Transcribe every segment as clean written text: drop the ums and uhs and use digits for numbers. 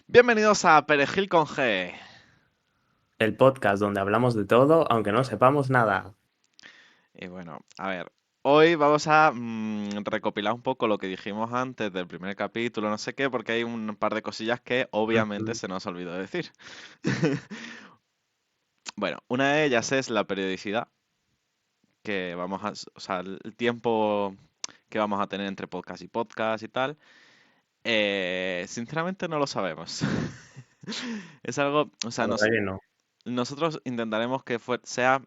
Bienvenidos a Perejil con G. El podcast donde hablamos de todo, aunque no sepamos nada. Y bueno, a ver, hoy vamos a recopilar un poco lo que dijimos antes del primer capítulo, no sé qué, porque hay un par de cosillas que obviamente Ujú. se nos olvidó decir. Bueno, una de ellas es la periodicidad, que vamos a, o sea, el tiempo que vamos a tener entre podcast y podcast y tal. Sinceramente no lo sabemos. Es algo, o La sea, verdad que no. nosotros intentaremos que sea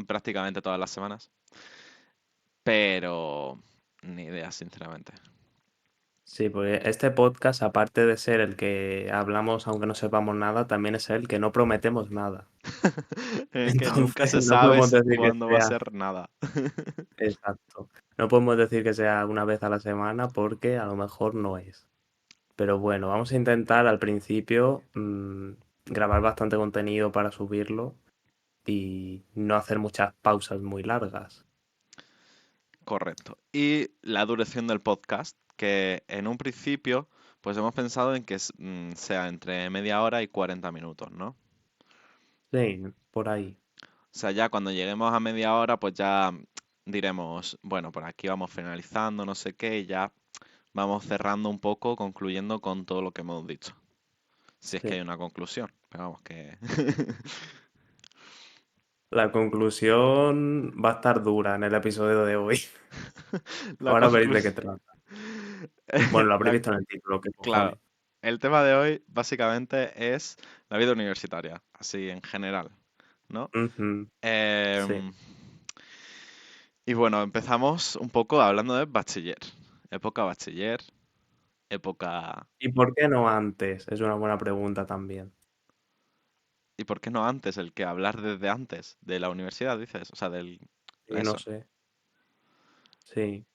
prácticamente todas las semanas. Pero ni idea, sinceramente. Sí, porque este podcast, aparte de ser el que hablamos aunque no sepamos nada, también es el que no prometemos nada. Es que nunca Entonces, se no sabe podemos decir que cuándo va a sea ser nada. exacto. No podemos decir que sea una vez a la semana porque a lo mejor no es. Pero bueno, vamos a intentar al principio grabar bastante contenido para subirlo y no hacer muchas pausas muy largas. Correcto. Y la duración del podcast, que en un principio, pues hemos pensado en que sea entre media hora y 40 minutos, ¿no? Sí, por ahí. O sea, ya cuando lleguemos a media hora, pues ya diremos, bueno, por aquí vamos finalizando, no sé qué, y ya vamos cerrando un poco, concluyendo con todo lo que hemos dicho. Si es que hay Sí. una conclusión. Pero vamos, que La conclusión va a estar dura en el episodio de hoy. la Ahora veréis de qué conclusión. trata. Bueno, lo habréis La visto en el título, qué Claro, cojones. el tema de hoy básicamente es la vida universitaria, así en general, ¿no? Ujú, sí. Em, y bueno, empezamos un poco hablando de bachiller, época... ¿Y por qué no antes? Es una buena pregunta también. ¿Y por qué no antes? El que hablar desde antes, de la universidad, dices, o sea, del la Sí, no ESO. sé. Sí,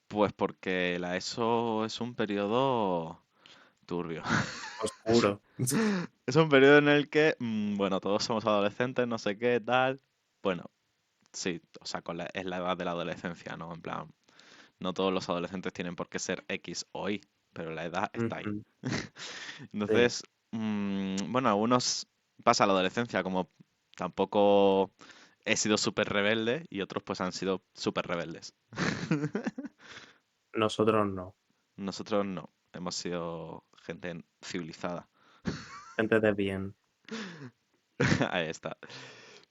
Pues porque la ESO es un periodo turbio. oscuro. Es un periodo en el que, bueno, todos somos adolescentes, no sé qué, tal. Bueno, sí, o sea, es la edad de la adolescencia, ¿no? En plan, no todos los adolescentes tienen por qué ser X o Y, pero la edad está ahí. Ujú, sí. Entonces, bueno, algunos pasa la adolescencia como tampoco he sido súper rebelde y otros pues han sido súper rebeldes. Nosotros no. Nosotros no, hemos sido gente civilizada. Gente de bien. Ahí está.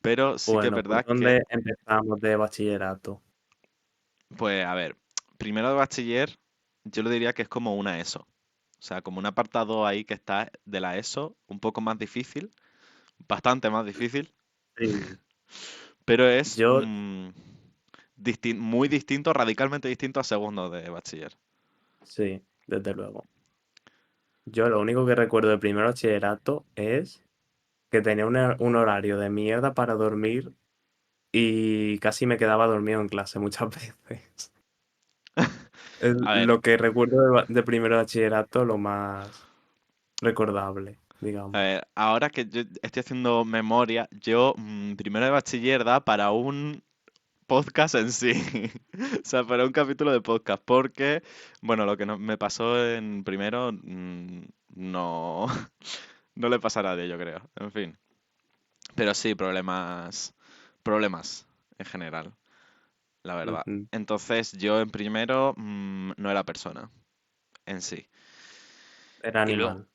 Pero sí que es Bueno, ¿por verdad que, dónde empezamos de bachillerato? pues a ver, primero de bachiller, yo le diría que es como una ESO. O sea, como un apartado ahí que está de la ESO, un poco más difícil, bastante más difícil, Sí. pero es Yo, muy distinto, radicalmente distinto a segundo de bachiller. sí, desde luego. Yo lo único que recuerdo de primer bachillerato es que tenía un horario de mierda para dormir y casi me quedaba dormido en clase muchas veces. Es A ver, lo que recuerdo de primero de bachillerato, lo más recordable, a digamos. ver, ahora que yo estoy haciendo memoria, yo primero de bachiller da para un podcast en sí. O sea, para un capítulo de podcast, porque, bueno, lo que me pasó en primero no, no le pasará a nadie, yo creo. En fin. Pero sí, problemas en general, la verdad. Ujú. Entonces, yo en primero no era persona en sí. Era Y luego, animal.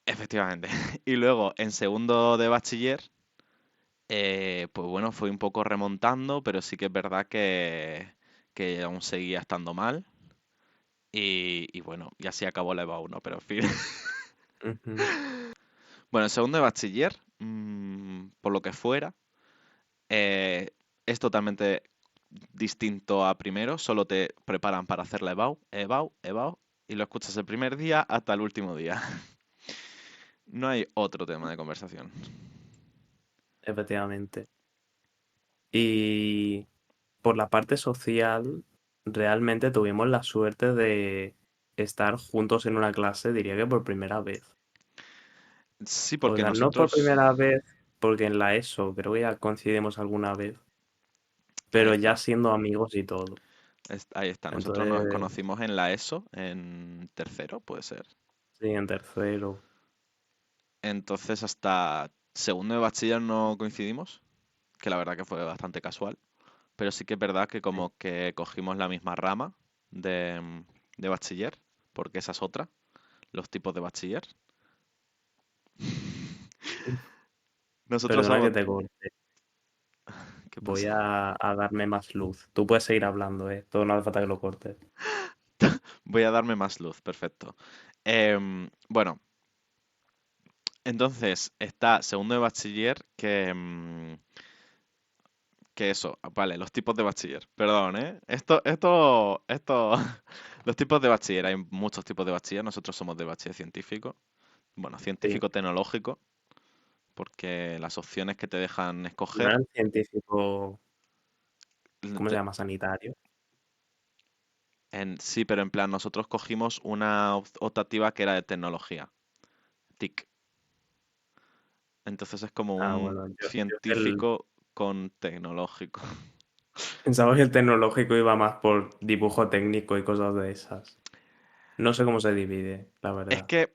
efectivamente. Y luego, en segundo de bachiller, pues bueno, fui un poco remontando, pero sí que es verdad que aún seguía estando mal. Y bueno, y así acabó la EVA 1, pero en fin. Ujú. Bueno, en segundo de bachiller, por lo que fuera, es totalmente distinto a primero, solo te preparan para hacer la EBAU, y lo escuchas el primer día hasta el último día. No hay otro tema de conversación. Efectivamente. Y por la parte social, realmente tuvimos la suerte de estar juntos en una clase, diría que por primera vez. Sí, O porque sea, no por nosotros... primera vez, porque en la ESO creo que ya coincidimos alguna vez, Ahí pero ya está, siendo amigos y todo. ahí está. Nosotros nos Entonces, conocimos en la ESO, en tercero, puede ser. sí, en tercero. Entonces hasta segundo de bachiller no coincidimos, que la verdad que fue bastante casual. Pero sí que es verdad que Sí. como que cogimos la misma rama de bachiller, porque esa es otra, los tipos de bachiller. Nosotros Perdona que somos... te corte. ¿Qué Voy pasa? a darme más luz. Tú puedes seguir hablando, ¿eh? Todo no hace falta que lo cortes. Voy a darme más luz, perfecto. Bueno, entonces está segundo de bachiller que eso, vale, los tipos de bachiller, perdón, ¿eh? Los tipos de bachiller, hay muchos tipos de bachiller, nosotros somos de bachiller científico, bueno, Sí. científico tecnológico, porque las opciones que te dejan No escoger, eran científicos, ¿cómo se te- llama? Sanitario. sí, pero en plan, nosotros cogimos una optativa que era de tecnología, TIC, entonces es como Ah, un bueno, yo científico con tecnológico. pensaba que el tecnológico iba más por dibujo técnico y cosas de esas. No sé cómo se divide, la Es verdad. que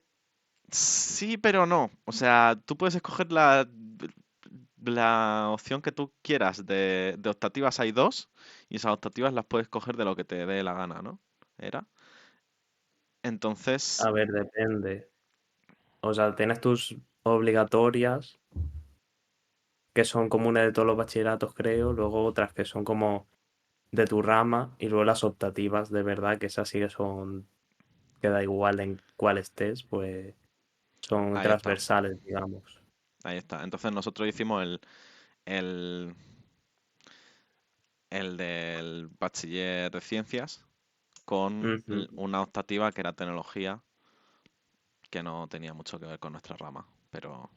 sí, pero no. O sea, tú puedes escoger la opción que tú quieras. De optativas hay dos y esas optativas las puedes coger de lo que te dé la gana, ¿no? Era. Entonces, A ver, depende. O sea, tienes tus obligatorias, que son comunes de todos los bachilleratos, creo. Luego otras que son como de tu rama. Y luego las optativas, de verdad, que esas sí que son, que da igual en cuál estés, pues son ahí está, transversales, digamos. ahí está. Entonces nosotros hicimos el, el del bachiller de ciencias con Ujú. una optativa que era tecnología, que no tenía mucho que ver con nuestra rama. Pero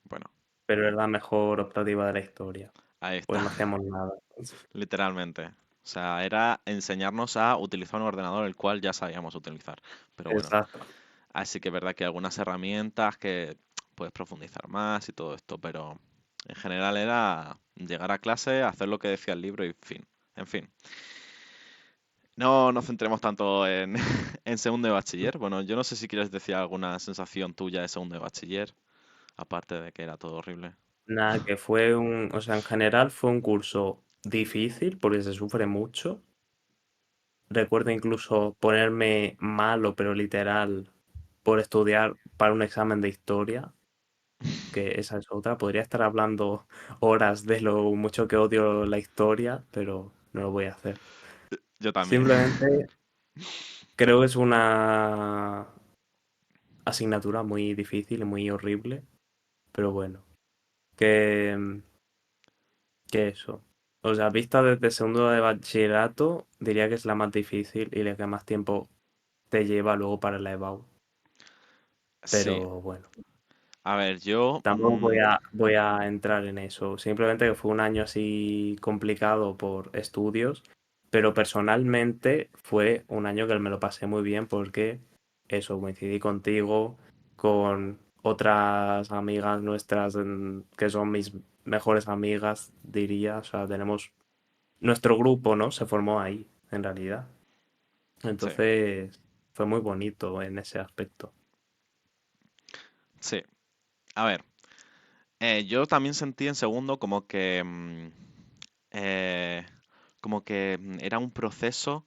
bueno, Pero es la mejor optativa de la historia. ahí Pues está. no hacíamos nada. Literalmente. O sea, era enseñarnos a utilizar un ordenador el cual ya sabíamos utilizar. Pero bueno, Exacto. así que es verdad que hay algunas herramientas que puedes profundizar más y todo esto, pero en general era llegar a clase, hacer lo que decía el libro y fin. En fin. No nos centremos tanto en, en segundo de bachiller. Bueno, yo no sé si quieres decir alguna sensación tuya de segundo de bachiller, aparte de que era todo horrible. Nada, que fue o sea, en general fue un curso difícil porque se sufre mucho. Recuerdo incluso ponerme malo, pero literal, por estudiar para un examen de historia, que esa es otra. Podría estar hablando horas de lo mucho que odio la historia, pero no lo voy a hacer. Yo también. Simplemente creo que es una asignatura muy difícil y muy horrible, pero bueno, que, que eso. O sea, vista desde segundo de bachillerato, diría que es la más difícil y la que más tiempo te lleva luego para la EBAU. Sí. Pero bueno, A ver, yo... tampoco voy a entrar en eso. Simplemente que fue un año así complicado por estudios, pero personalmente fue un año que me lo pasé muy bien porque eso, coincidí contigo, con otras amigas nuestras que son mis mejores amigas, diría. O sea, tenemos nuestro grupo, ¿no? Se formó ahí, en realidad. Sí, Entonces, fue muy bonito en ese aspecto. sí. A ver. Yo también sentí en segundo eh, como que era un proceso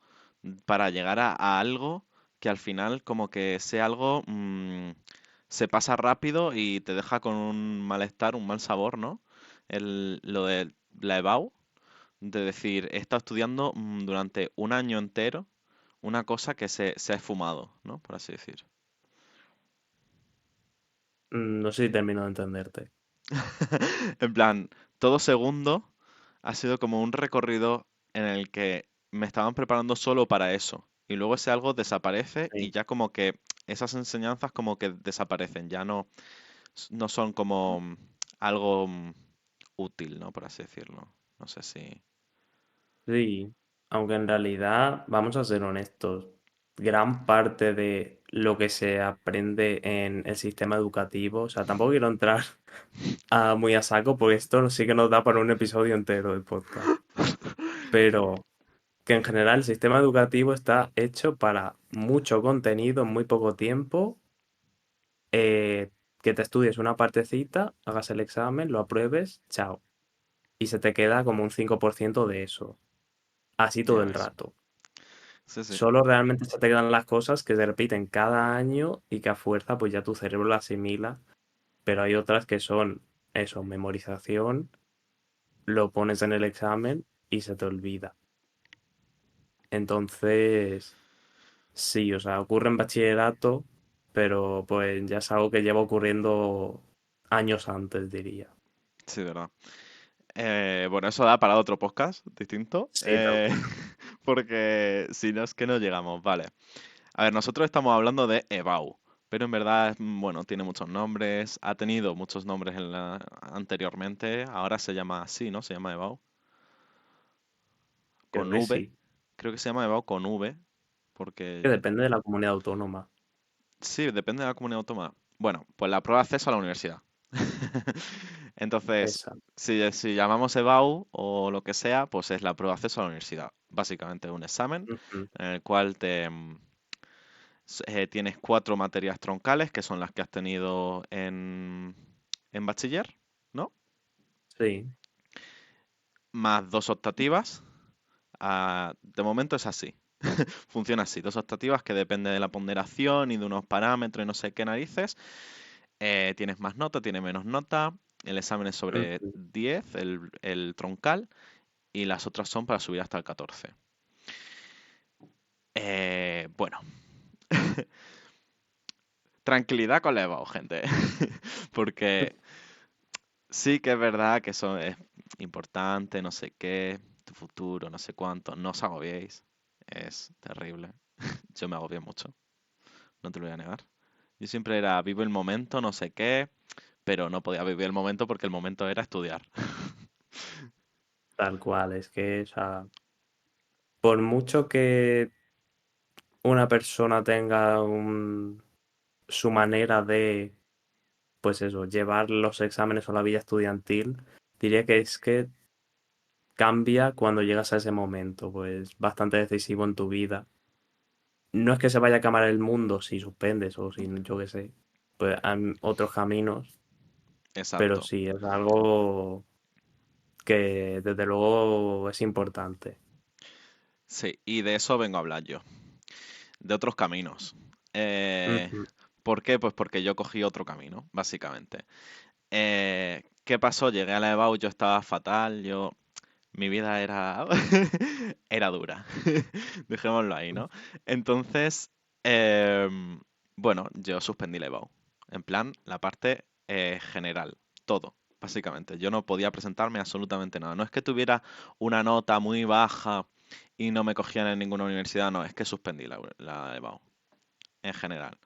para llegar a algo que al final como que ese algo se pasa rápido y te deja con un malestar, un mal sabor, ¿no? Lo de la EBAU, de decir, he estado estudiando durante un año entero una cosa que se ha esfumado, ¿no? Por así decir. No sé si termino de entenderte. En plan, todo segundo ha sido como un recorrido en el que me estaban preparando solo para eso. Y luego ese algo desaparece y Sí. ya como que esas enseñanzas como que desaparecen, ya no son como algo útil, ¿no? Por así decirlo. No sé si... Sí, aunque en realidad, vamos a ser honestos, gran parte de lo que se aprende en el sistema educativo, o sea, tampoco quiero entrar muy a saco, porque esto sí que nos da para un episodio entero de podcast, pero que en general el sistema educativo está hecho para mucho contenido en muy poco tiempo, eh, que te estudies una partecita, hagas el examen, lo apruebes, chao. Y se te queda como un 5% de eso. Así todo Ya el ves. rato. Sí, sí, Solo realmente se te quedan las cosas que se repiten cada año y que a fuerza pues ya tu cerebro las asimila. Pero hay otras que son eso, memorización, lo pones en el examen y se te olvida. Entonces, sí, o sea, ocurre en bachillerato, pero pues ya es algo que lleva ocurriendo años antes, diría. sí, verdad. Bueno, eso da para otro podcast distinto, Sí, tal cual. porque si no es que no llegamos, vale. A ver, nosotros estamos hablando de EBAU, pero en verdad, bueno, tiene muchos nombres, ha tenido muchos nombres anteriormente, ahora se llama así, ¿no? Se llama EBAU, Creo con que V, sí. creo que se llama EBAU con V, porque Que depende de la comunidad autónoma. sí, depende de la comunidad autónoma. Bueno, pues la prueba de acceso a la universidad. Entonces, Exacto. si llamamos EBAU o lo que sea, pues es la prueba de acceso a la universidad. Básicamente es un examen Ujú. en el cual tienes 4 materias troncales, que son las que has tenido en bachiller, ¿no? Sí. Más 2 optativas. De momento es así. Funciona así. 2 optativas que dependen de la ponderación y de unos parámetros y no sé qué narices. Tienes más nota, tienes menos nota. El examen es sobre Ujú. 10, el troncal, y las otras son para subir hasta el 14. Bueno, tranquilidad con la EBAU, gente. Porque sí que es verdad que eso es importante, no sé qué, tu futuro, no sé cuánto. No os agobiéis. Es terrible. Yo me agobié mucho, no te lo voy a negar. Yo siempre era vivo el momento, no sé qué, pero no podía vivir el momento porque el momento era estudiar. Tal cual. Es que, o sea, por mucho que una persona tenga su manera de, pues eso, llevar los exámenes o la vida estudiantil, diría que es que cambia cuando llegas a ese momento, pues bastante decisivo en tu vida. No es que se vaya a acabar el mundo si suspendes o si yo qué sé, pues hay otros caminos, pero Exacto. sí, es algo que desde luego es importante. Sí, y de eso vengo a hablar yo, de otros caminos. Eh, Ujú. ¿Por qué? Pues porque yo cogí otro camino, básicamente. ¿Qué pasó? Llegué a la EBAU, yo estaba fatal, mi vida era, era dura, dejémoslo ahí, ¿no? Entonces, em, bueno, yo suspendí la EBAU, en plan, la parte general, todo, básicamente. Yo no podía presentarme absolutamente nada. No es que tuviera una nota muy baja y no me cogían en ninguna universidad, no, es que suspendí la EBAU, en general.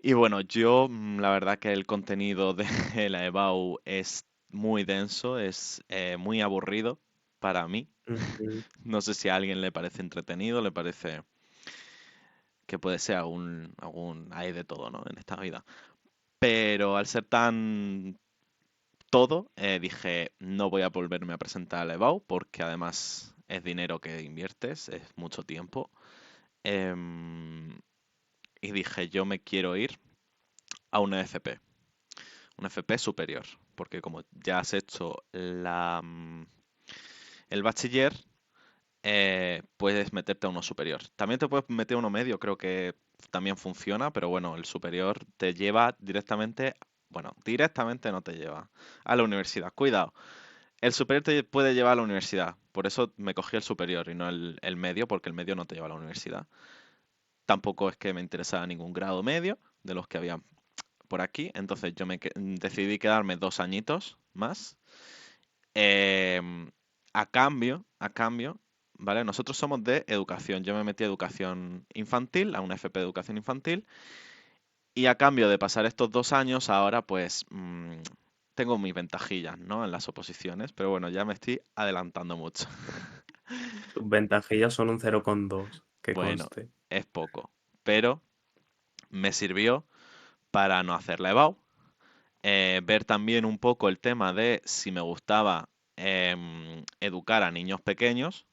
Y bueno, yo la verdad que el contenido de la EBAU es muy denso, es muy aburrido para mí. Ujú. No sé si a alguien le parece entretenido, le parece que puede ser hay de todo, ¿no? En esta vida. Pero al ser tan todo, dije, no voy a volverme a presentar a la EBAU porque además es dinero que inviertes, es mucho tiempo. Em, y dije, yo me quiero ir a una FP superior, porque como ya has hecho el bachiller, puedes meterte a uno superior. También te puedes meter a uno medio, creo que también funciona, pero bueno, el superior te lleva directamente, bueno, directamente no te lleva a la universidad. Cuidado, el superior te puede llevar a la universidad, por eso me cogí el superior y no el medio, porque el medio no te lleva a la universidad. Tampoco es que me interesaba ningún grado medio de los que había por aquí, entonces yo decidí quedarme 2 añitos más. Em, a cambio, ¿vale? Nosotros somos de educación. Yo me metí a educación infantil, a una FP de educación infantil, y a cambio de pasar estos 2 años, ahora pues tengo mis ventajillas, ¿no? En las oposiciones, pero bueno, ya me estoy adelantando mucho. Sus ventajillas son un 0,2 que Bueno, conste. es poco, pero me sirvió para no hacer la EBAU, ver también un poco el tema de si me gustaba educar a niños pequeños,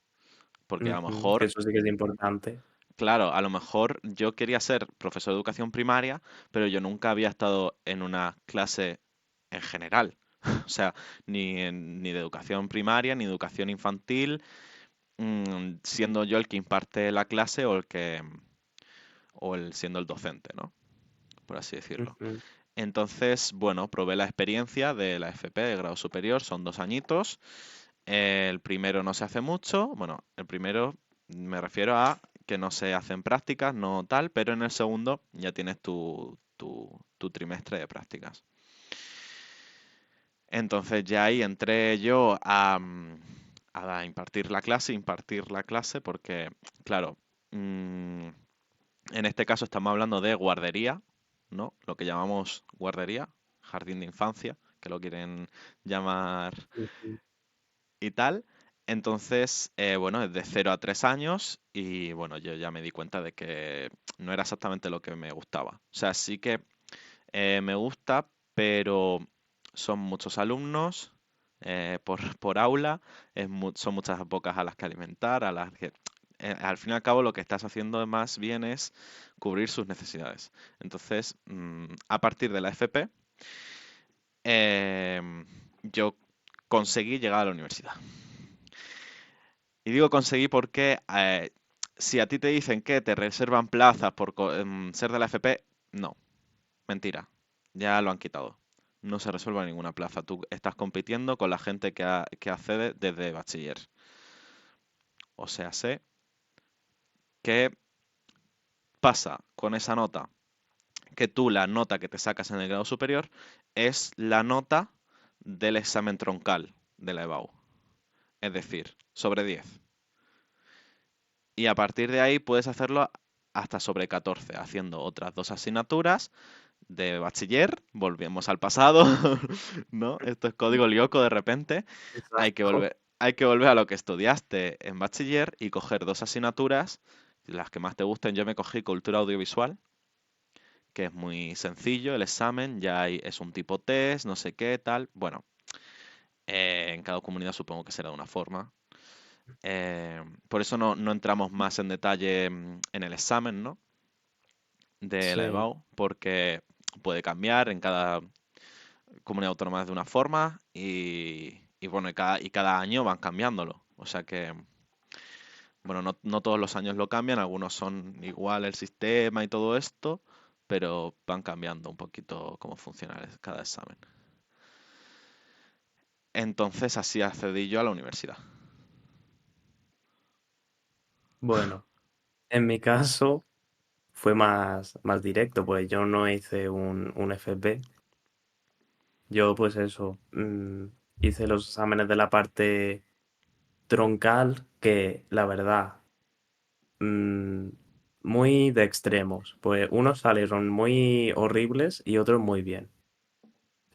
porque a lo Ujú. Que mejor, eso sí que es importante. claro, a lo mejor yo quería ser profesor de educación primaria, pero yo nunca había estado en una clase en general. O sea, ni de educación primaria, ni de educación infantil, siendo yo el que imparte la clase siendo el docente, ¿no? Por así decirlo. Ujú. Entonces, bueno, probé la experiencia de la FP de grado superior, son 2 añitos. El primero no se hace mucho, bueno, el primero me refiero a que no se hacen prácticas, no tal, pero en el segundo ya tienes tu trimestre de prácticas. Entonces ya ahí entré yo a impartir la clase, porque, claro, mm, en este caso estamos hablando de guardería, ¿no? Lo que llamamos guardería, jardín de infancia, que lo quieren llamar Ujú. y tal. Entonces, bueno, es de 0 a 3 años y bueno, yo ya me di cuenta de que no era exactamente lo que me gustaba. O sea, sí que me gusta, pero son muchos alumnos por aula, son muchas bocas a las que alimentar, a las que al fin y al cabo lo que estás haciendo más bien es cubrir sus necesidades. Entonces, a partir de la FP, yo conseguí llegar a la universidad. Y digo conseguí porque si a ti te dicen que te reservan plazas por ser de la FP, no, mentira, ya lo han quitado. No se resuelve ninguna plaza. Tú estás compitiendo con la gente que accede desde bachiller. O sea, sé qué pasa con esa nota, que tú la nota que te sacas en el grado superior es la nota del examen troncal de la EBAU. Es decir, sobre 10. Y a partir de ahí puedes hacerlo hasta sobre 14, haciendo otras 2 asignaturas de bachiller. Volvemos al pasado, ¿no? Esto es código lyoko de repente. Exacto. Hay que volver a lo que estudiaste en bachiller y coger 2 asignaturas, las que más te gusten. Yo me cogí cultura audiovisual, que es muy sencillo el examen, es un tipo test, no sé qué, tal. Bueno, en cada comunidad supongo que será de una forma. Por eso no entramos más en detalle en el examen, ¿no? De la Sí. EBAU, porque puede cambiar en cada comunidad autónoma de una forma y bueno, y cada año van cambiándolo. O sea que, bueno, no todos los años lo cambian, algunos son igual el sistema y todo esto, pero van cambiando un poquito cómo funciona cada examen. Entonces así accedí yo a la universidad. Bueno, en mi caso fue más directo, pues yo no hice un FP. Yo, pues eso, hice los exámenes de la parte troncal, que la verdad, mm, muy de extremos. Pues unos salieron muy horribles y otros muy bien.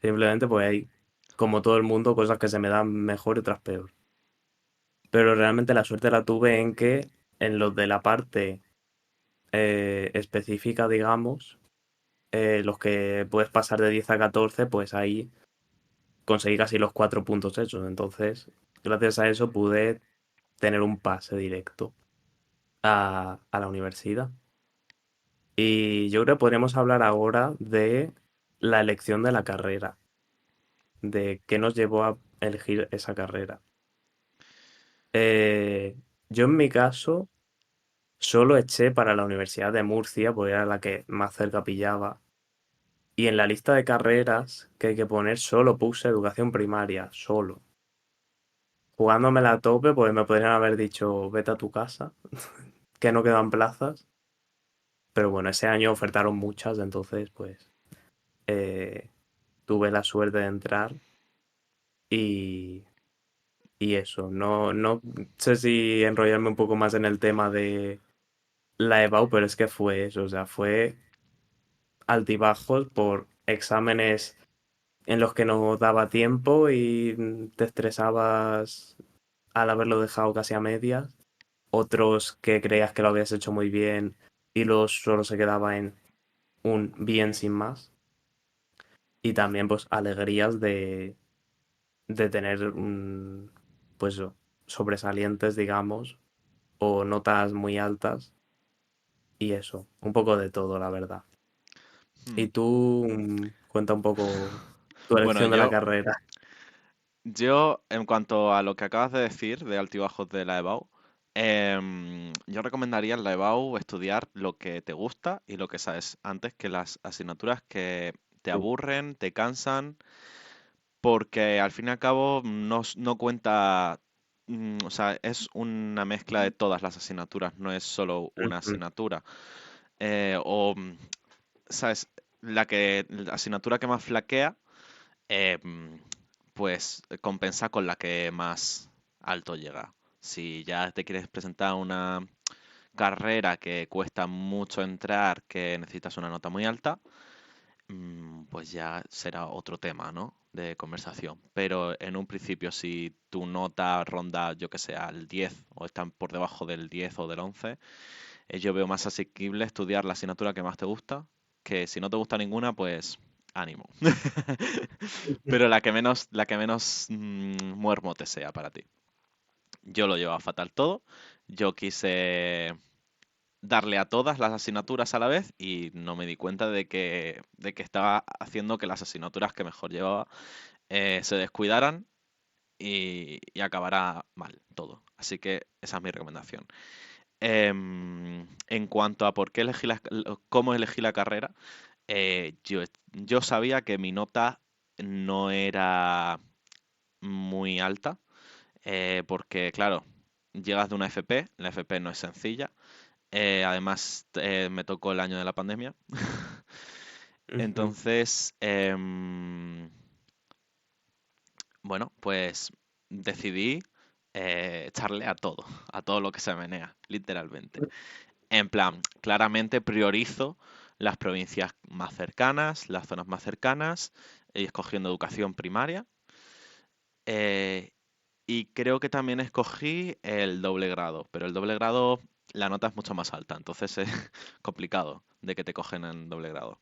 Simplemente, pues hay, como todo el mundo, cosas que se me dan mejor y otras peor. Pero realmente la suerte la tuve en que en los de la parte específica, digamos, los que puedes pasar de 10 a 14, pues ahí conseguí casi los 4 puntos hechos. Entonces, gracias a eso pude tener un pase directo a la universidad. Y yo creo que podríamos hablar ahora de la elección de la carrera, de qué nos llevó a elegir esa carrera. Eh, yo en mi caso solo eché para la Universidad de Murcia, porque era la que más cerca pillaba. Y en la lista de carreras que hay que poner solo puse educación primaria, solo. Jugándomela a tope, pues me podrían haber dicho, vete a tu casa, que no quedan plazas. Pero bueno, ese año ofertaron muchas, entonces pues eh, tuve la suerte de entrar y, y eso. No sé si enrollarme un poco más en el tema de la EBAU, pero es que fue eso, o sea, fue altibajos por exámenes en los que no daba tiempo y te estresabas al haberlo dejado casi a medias. Otros que creías que lo habías hecho muy bien y luego solo se quedaba en un bien sin más. Y también pues alegrías de tener pues sobresalientes, digamos, o notas muy altas. y eso, un poco de todo, la verdad. Hmm. Y tú, cuenta un poco tu Bueno, elección de la carrera. yo, en cuanto a lo que acabas de decir de altibajos de la EBAU, yo recomendaría en la EBAU estudiar lo que te gusta y lo que sabes antes que las asignaturas que te Sí. aburren, te cansan, porque al fin y al cabo no cuenta, o sea, es una mezcla de todas las asignaturas, no es solo una Ujú, asignatura. ¿Sabes? La asignatura que más flaquea, eh, mm, pues compensa con la que más alto llega. Si ya te quieres presentar una carrera que cuesta mucho entrar, que necesitas una nota muy alta, pues ya será otro tema, ¿no? De conversación. Pero en un principio, si tu nota ronda, yo que sé, al 10 o están por debajo del 10 o del 11, yo veo más asequible estudiar la asignatura que más te gusta, que si no te gusta ninguna, pues ánimo. ujú. Pero la que menos muermo te sea para ti. Yo lo llevaba fatal todo. Yo quise darle a todas las asignaturas a la vez y no me di cuenta de que estaba haciendo que las asignaturas que mejor llevaba se descuidaran y acabara mal todo. Así que esa es mi recomendación. En cuanto a por qué cómo elegí la carrera, yo sabía que mi nota no era muy alta, porque claro, llegas de una FP, la FP no es sencilla, además me tocó el año de la pandemia, Ujú. entonces, bueno, pues decidí echarle a todo lo que se menea, literalmente. En plan, claramente priorizo las provincias más cercanas, las zonas más cercanas, y escogiendo educación primaria. eh, y creo que también escogí el doble grado, pero el doble grado, la nota es mucho más alta, entonces es complicado de que te cogen en doble grado.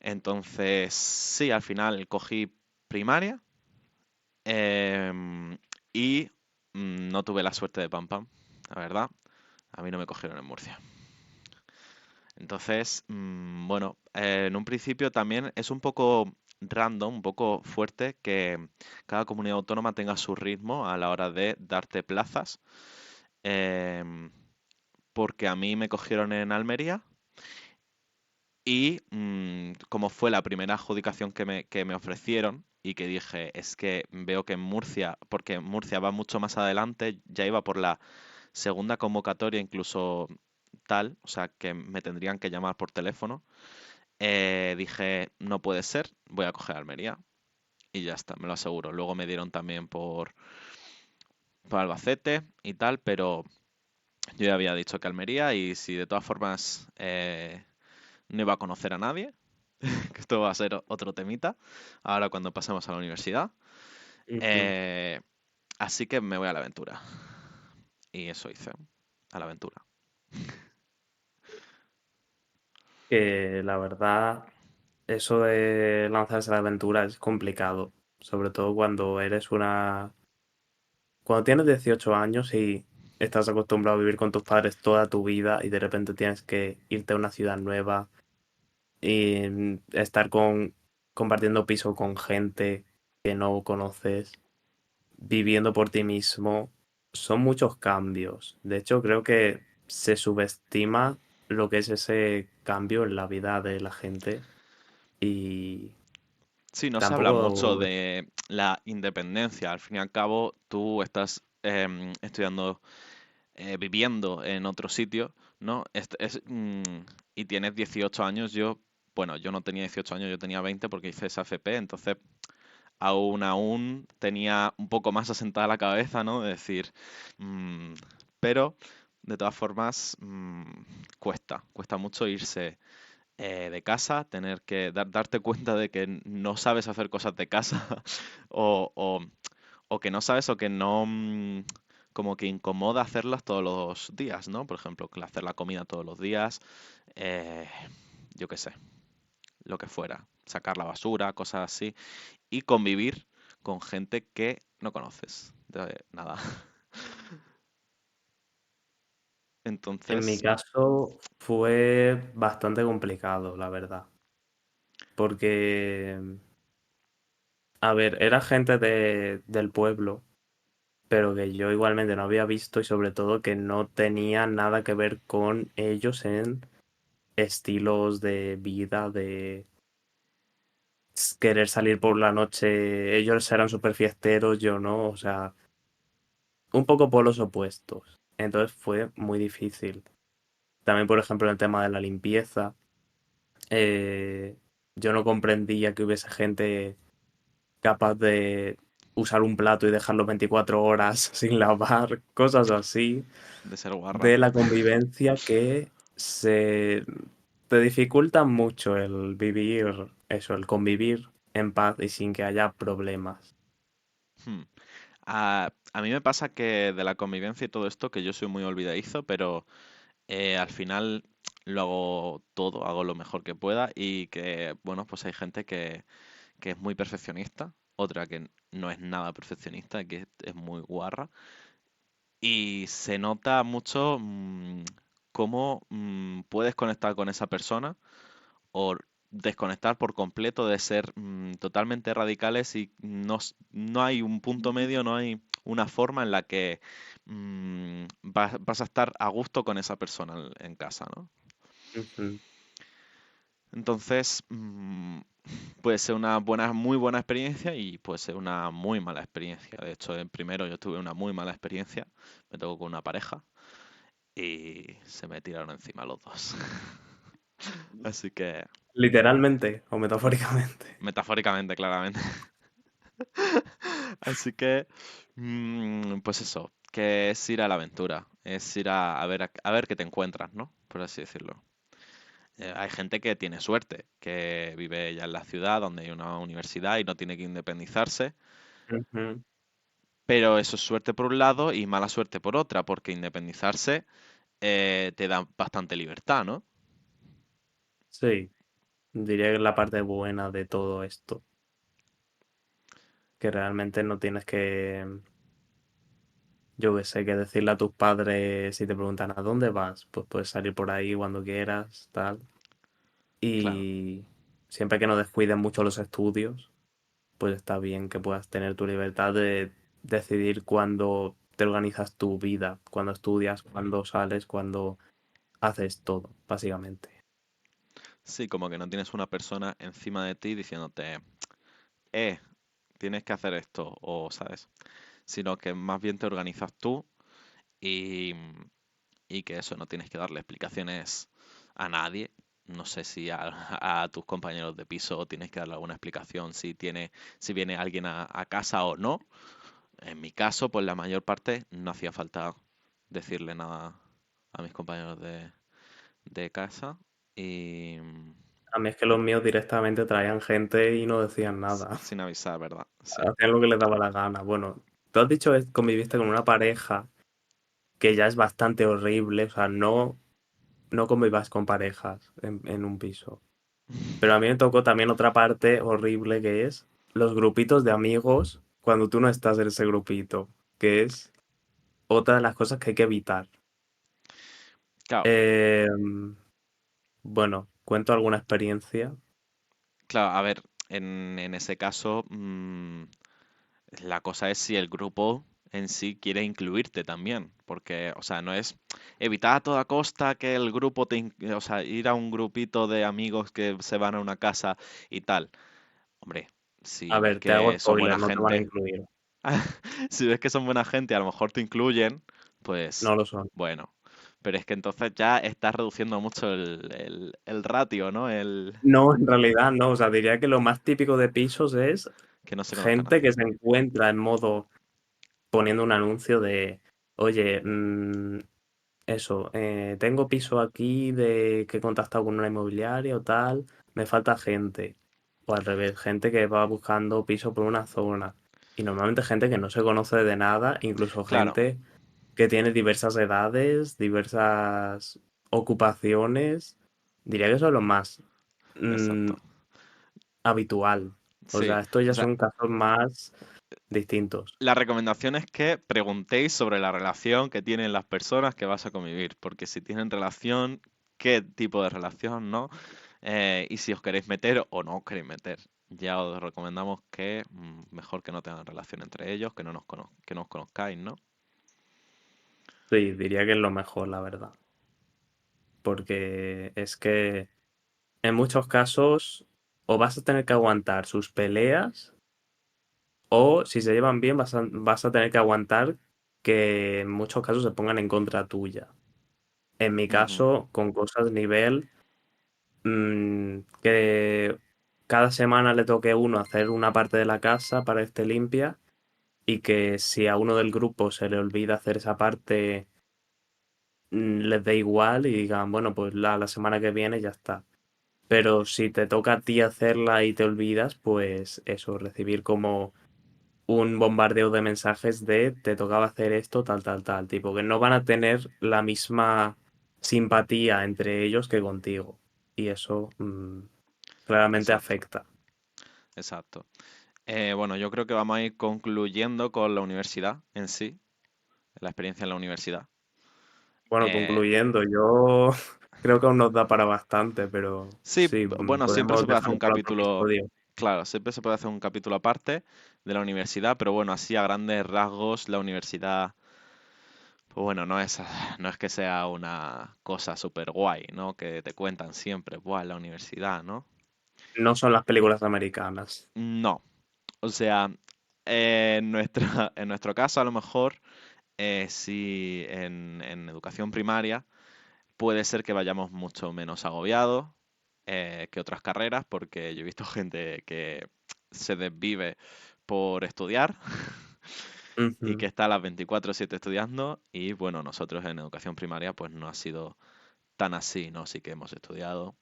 Entonces, sí, al final cogí primaria, em, y no tuve la suerte de Pam Pam, la verdad. A mí no me cogieron en Murcia. Entonces, bueno, en un principio también es un poco random, un poco fuerte que cada comunidad autónoma tenga su ritmo a la hora de darte plazas, em, porque a mí me cogieron en Almería y como fue la primera adjudicación que me ofrecieron y que dije, es que veo que en Murcia, porque Murcia va mucho más adelante, ya iba por la segunda convocatoria, incluso tal, o sea, que me tendrían que llamar por teléfono. Dije, no puede ser, voy a coger Almería y ya está, me lo aseguro. Luego me dieron también por Albacete y tal, pero yo ya había dicho que Almería y si de todas formas no iba a conocer a nadie, que esto va a ser otro temita, ahora cuando pasemos a la universidad. Ujú. eh, Así que me voy a la aventura. Y eso hice, a la aventura. Que la verdad, eso de lanzarse a la aventura es complicado, sobre todo cuando tienes 18 años y estás acostumbrado a vivir con tus padres toda tu vida y de repente tienes que irte a una ciudad nueva y estar compartiendo piso con gente que no conoces, viviendo por ti mismo, son muchos cambios. De hecho, creo que se subestima lo que es ese cambio en la vida de la gente y Sí, no se habla mucho tampoco... de la independencia. Al fin y al cabo, tú estás estudiando, viviendo en otro sitio, ¿no? Y tienes 18 años. Bueno, yo no tenía 18 años, yo tenía 20 porque hice esa FP, entonces aún tenía un poco más asentada la cabeza, ¿no? De decir, mm, pero de todas formas, cuesta mucho irse de casa, tener que darte cuenta de que no sabes hacer cosas de casa o, o- o que no sabes o que no, como que incomoda hacerlas todos los días, ¿no? Por ejemplo, que hacer la comida todos los días, eh, yo qué sé, lo que fuera, sacar la basura, cosas así, y convivir con gente que no conoces, de nada. En mi Entonces, caso fue bastante complicado, la verdad. Porque, a ver, era gente del pueblo, pero que yo igualmente no había visto y sobre todo que no tenía nada que ver con ellos en estilos de vida, de querer salir por la noche. Ellos eran súper fiesteros, yo no, o sea, un poco por los opuestos. Entonces fue muy difícil. También, por ejemplo, en el tema de la limpieza, eh, yo no comprendía que hubiese gente capaz de usar un plato y dejarlo 24 horas sin lavar, cosas así, de ser guarra. de la convivencia que se te dificulta mucho el vivir eso, el convivir en paz y sin que haya problemas. Hmm. A mí me pasa que de la convivencia y todo esto, que yo soy muy olvidadizo, pero al final lo hago todo, hago lo mejor que pueda y que, bueno, pues hay gente que es muy perfeccionista, otra que no es nada perfeccionista, que es muy guarra. Y se nota mucho cómo puedes conectar con esa persona o desconectar por completo de ser totalmente radicales y no hay un punto medio, no hay una forma en la que vas a estar a gusto con esa persona en casa, ¿no? Ujú. Entonces, puede ser una buena, muy buena experiencia y puede ser una muy mala experiencia. De hecho, en primero yo tuve una muy mala experiencia, me tocó con una pareja y se me tiraron encima los dos. Así que, Literalmente o metafóricamente. metafóricamente, claramente. Así que, pues eso, que es ir a la aventura, es ir a ver qué te encuentras, ¿no? Por así decirlo. Hay gente que tiene suerte, que vive ya en la ciudad donde hay una universidad y no tiene que independizarse, Ujú. pero eso es suerte por un lado y mala suerte por otra, porque independizarse te da bastante libertad, ¿no? Sí, diría que es la parte buena de todo esto, que realmente no tienes que, yo qué sé, que decirle a tus padres si te preguntan a dónde vas, pues puedes salir por ahí cuando quieras, tal. Claro. Y siempre que no descuides mucho los estudios, pues está bien que puedas tener tu libertad de decidir cuándo te organizas tu vida, cuándo estudias, cuándo sales, cuándo haces todo, básicamente. Sí, como que no tienes una persona encima de ti diciéndote, eh, tienes que hacer esto, o, ¿sabes? Sino que más bien te organizas tú y, y que eso, no tienes que darle explicaciones a nadie. No sé si a tus compañeros de piso tienes que darle alguna explicación si viene alguien a casa o no. En mi caso, pues la mayor parte no hacía falta decirle nada a mis compañeros de casa y A mí es que los míos directamente traían gente y no decían nada. sin avisar, ¿verdad? Sí. Hacían lo que les daba la gana. Bueno, tú has dicho que conviviste con una pareja que ya es bastante horrible, o sea, no convivas con parejas en un piso. Pero a mí me tocó también otra parte horrible que es los grupitos de amigos cuando tú no estás en ese grupito, que es otra de las cosas que hay que evitar. Claro, Em, bueno, cuento alguna experiencia. claro, a ver, en ese caso, la cosa es si el grupo en sí quiere incluirte también, porque, o sea, no es evitar a toda costa que el grupo o sea, ir a un grupito de amigos que se van a una casa y tal. Hombre, si A ves ver, te hago que son spoiler, buena no te van a gente, incluir. si ves que son buena gente, a lo mejor te incluyen, pues No lo son. bueno. Pero es que entonces ya estás reduciendo mucho el ratio, ¿no? No, en realidad no. O sea, diría que lo más típico de pisos es Que no se conozca a gente nadie. que se encuentra en modo poniendo un anuncio de, oye, eso, tengo piso aquí de que he contactado con una inmobiliaria o tal, me falta gente. O al revés, gente que va buscando piso por una zona. Y normalmente gente que no se conoce de nada, incluso Claro, gente que tiene diversas edades, diversas ocupaciones. Diría que eso es lo más mm, exacto. habitual. O Sí, sea, estos o ya sea, son casos más. distintos. La recomendación es que preguntéis sobre la relación que tienen las personas que vas a convivir, porque si tienen relación, qué tipo de relación, ¿no? Y si os queréis meter o no os queréis meter. Ya os recomendamos que mejor que no tengan relación entre ellos, que no os conozcáis, ¿no? Sí, diría que es lo mejor, la verdad. Porque es que en muchos casos o vas a tener que aguantar sus peleas o si se llevan bien vas a tener que aguantar que en muchos casos se pongan en contra tuya. En mi Ujú, caso, con cosas nivel que cada semana le toque a uno hacer una parte de la casa para que esté limpia y que si a uno del grupo se le olvida hacer esa parte, les dé igual y digan, bueno, pues la semana que viene ya está. Pero si te toca a ti hacerla y te olvidas, pues eso, recibir como un bombardeo de mensajes de te tocaba hacer esto, tal, tal, tal. Tipo, que no van a tener la misma simpatía entre ellos que contigo. Y eso claramente exacto, afecta. exacto. Bueno, yo creo que vamos a ir concluyendo con la universidad en sí, la experiencia en la universidad. Bueno, Eh, concluyendo, yo creo que aún nos da para bastante, pero Sí, sí, bueno, siempre se podemos puede hacer dejarlo un para otro capítulo, episodio. claro, siempre se puede hacer un capítulo aparte de la universidad, pero bueno, así a grandes rasgos, la universidad, pues bueno, no es que sea una cosa súper guay, ¿no? Que te cuentan siempre, buah, la universidad, ¿no? No son las películas americanas. No, o sea, en nuestro caso a lo mejor, sí, en educación primaria, puede ser que vayamos mucho menos agobiados que otras carreras, porque yo he visto gente que se desvive por estudiar y que Ujú. está a las 24/7 estudiando y bueno, nosotros en educación primaria pues no ha sido tan así, ¿no? Sí que hemos estudiado,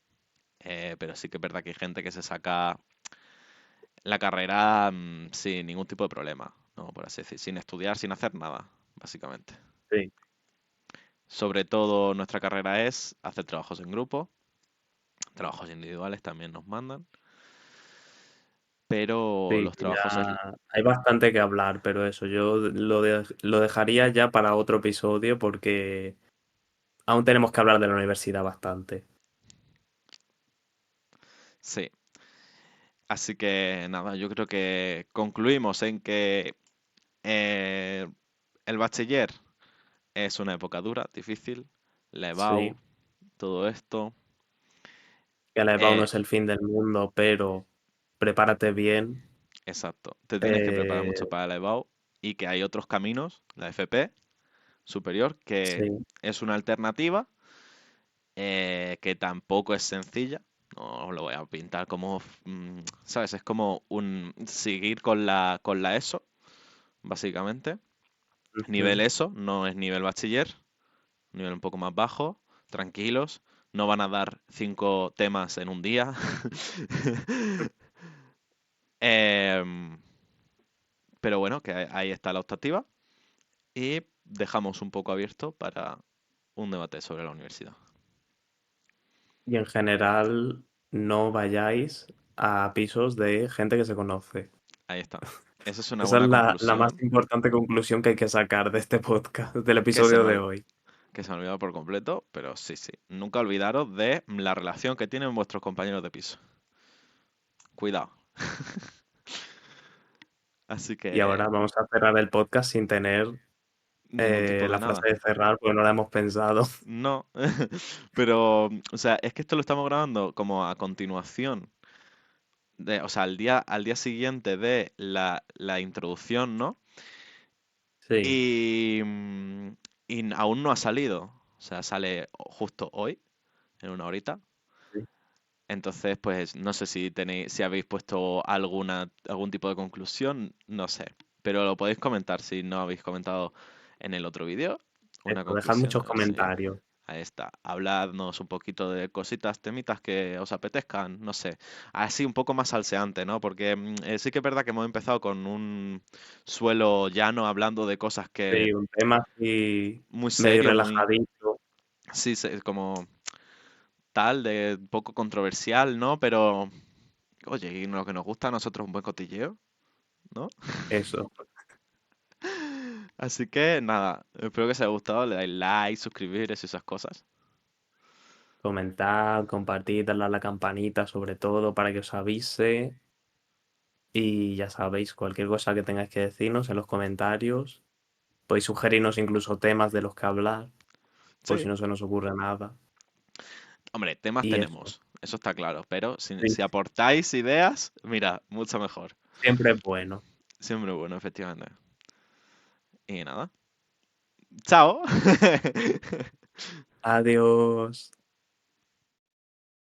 pero sí que es verdad que hay gente que se saca la carrera sin ningún tipo de problema, ¿no? Por así decir, sin estudiar, sin hacer nada, básicamente. Sí, Sobre todo nuestra carrera es hacer trabajos en grupo, trabajos individuales también nos mandan, pero sí, los que trabajos es... ya hay bastante que hablar, pero eso, yo lo dejaría ya para otro episodio porque aún tenemos que hablar de la universidad bastante. Sí, así que nada, yo creo que concluimos en que eh, el bachiller es una época dura, difícil, la Sí, EBAU, todo esto. que la EBAU no eh, es el fin del mundo, pero prepárate bien. exacto, te tienes que preparar mucho Eh, para la EBAU y que hay otros caminos, la FP superior, que sí, es una alternativa que tampoco es sencilla. No os lo voy a pintar como, ¿sabes? Es como un seguir con la ESO, básicamente. Nivel ujú. ESO, no es nivel bachiller, nivel un poco más bajo, tranquilos, no van a dar 5 temas en un día. Em, pero bueno, que ahí está la optativa y dejamos un poco abierto para un debate sobre la universidad. Y en general, no vayáis a pisos de gente que se conoce. Ahí está. Esa es una Esa es buena la más conclusión importante conclusión que hay que sacar de este podcast, del que se episodio me, de ol- hoy. que se me ha olvidado por completo, pero sí, sí. Nunca olvidaros de la relación que tienen vuestros compañeros de piso. Cuidado. Así Y que ahora vamos a cerrar el podcast sin tener ningún tipo de la frase nada. de cerrar, porque no la hemos pensado. No, pero, o sea, es que esto lo estamos grabando como a continuación o sea, al día siguiente de la introducción, ¿no? Sí, Y, aún no ha salido. O sea, sale justo hoy, en una horita. sí. Entonces, pues no sé si tenéis, si habéis puesto algún tipo de conclusión, no sé. Pero lo podéis comentar si no habéis comentado en el otro vídeo. Una Eso, dejad conclusión, muchos a ver si. comentarios. Ahí está. Habladnos un poquito de cositas, temitas que os apetezcan, no sé. Así un poco más salseante, ¿no? Porque sí que es verdad que hemos empezado con un suelo llano hablando de cosas que Sí, un tema así muy medio serio, muy, relajadito. sí, como tal, de poco controversial, ¿no? Pero, oye, y lo que nos gusta a nosotros es un buen cotilleo. ¿no? Eso. Así que nada, espero que os haya gustado, le dais like, suscribiros y esas cosas. Comentar, compartir, darle a la campanita sobre todo para que os avise. Y ya sabéis, cualquier cosa que tengáis que decirnos en los comentarios. Podéis sugerirnos incluso temas de los que hablar, por si Sí, no se nos ocurre nada. hombre, temas Y eso, tenemos, eso está claro, pero sí, si aportáis ideas, mira, mucho mejor. siempre es bueno. Siempre bueno, efectivamente. Y nada. Chao. Adiós.